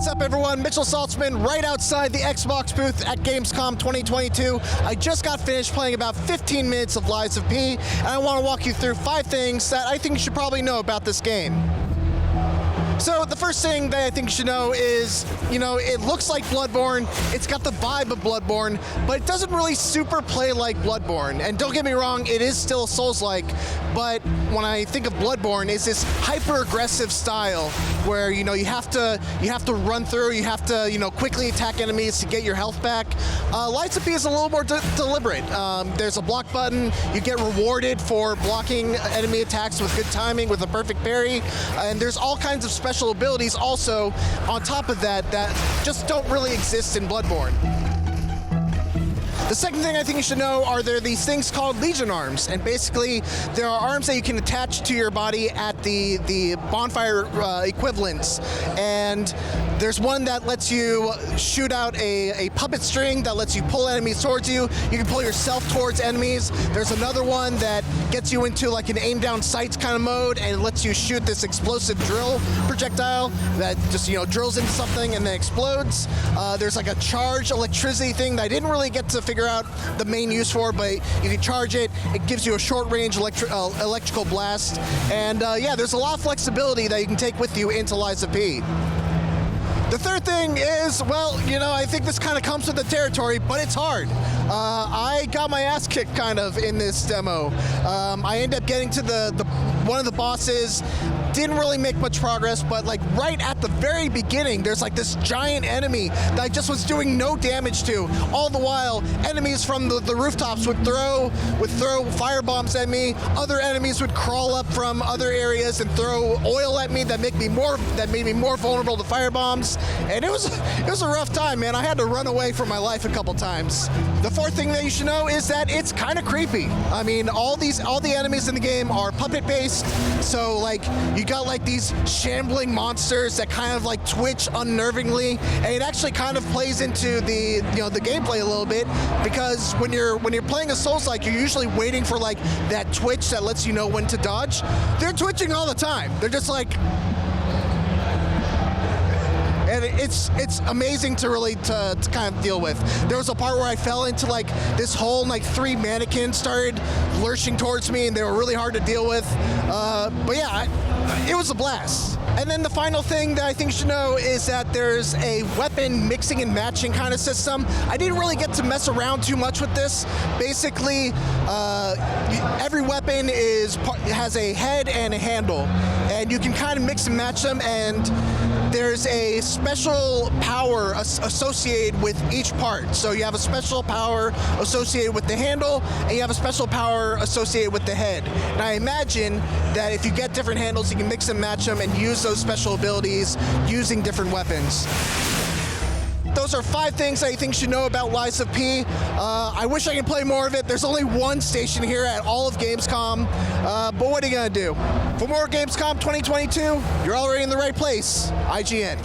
What's up, everyone? Mitchell Saltzman right outside the Xbox booth at Gamescom 2022. I just got finished playing about 15 minutes of Lies of P, and I want to walk you through 5 things that I think you should probably know about this game. So the first thing that I think you should know is, it looks like Bloodborne, it's got the vibe of Bloodborne, but it doesn't really super play like Bloodborne. And don't get me wrong, it is still Souls-like, but when I think of Bloodborne, it's this hyper-aggressive style where, you have to run through, you have to, quickly attack enemies to get your health back. Lies of P is a little more deliberate. There's a block button, you get rewarded for blocking enemy attacks with good timing, with a perfect parry, and there's all kinds of special abilities also on top of that just don't really exist in Bloodborne. The second thing I think you should know are there these things called Legion arms, and basically there are arms that you can attach to your body at the bonfire equivalents, and there's one that lets you shoot out a puppet string that lets you pull enemies towards you. You can pull yourself towards enemies. There's another one that gets you into like an aim down sights kind of mode and lets you shoot this explosive drill projectile that just drills into something and then explodes. There's like a charge electricity thing that I didn't really get to figure out the main use for, but you can charge it. It gives you a short range electrical blast, and yeah, there's a lot of flexibility that you can take with you into Lies of P. The third thing is, well, I think this kind of comes with the territory, but it's hard. I got my ass kicked kind of in this demo. I ended up getting to one of the bosses, didn't really make much progress, but like right at the very beginning, there's like this giant enemy that I just was doing no damage to. All the while, enemies from the rooftops would throw fire bombs at me. Other enemies would crawl up from other areas and throw oil at me that made me more vulnerable to fire bombs. And it was a rough time, man. I had to run away from my life a couple times. The fourth thing that you should know is that it's kind of creepy. I mean, all the enemies in the game are puppet based, so like you got like these shambling monsters that kind of like twitch unnervingly, and it actually kind of plays into the the gameplay a little bit, because when you're playing a Souls-like, you're usually waiting for like that twitch that lets you know when to dodge. They're twitching all the time. They're just like, and it's amazing to really to kind of deal with. There was a part where I fell into like this hole, and like 3 mannequins started lurching towards me, and they were really hard to deal with. But yeah, it was a blast. And then the final thing that I think you should know is that there's a weapon mixing and matching kind of system. I didn't really get to mess around too much with this. Basically, every weapon has a head and a handle, and you can kind of mix and match them, and there's a special power associated with each part. So you have a special power associated with the handle, and you have a special power associated with the head. And I imagine that if you get different handles, you can mix and match them and use those special abilities using different weapons. Those are 5 things that I think you should know about Lies of P. I wish I could play more of it. There's only one station here at all of Gamescom, but what are you gonna do? For more Gamescom 2022, you're already in the right place. IGN.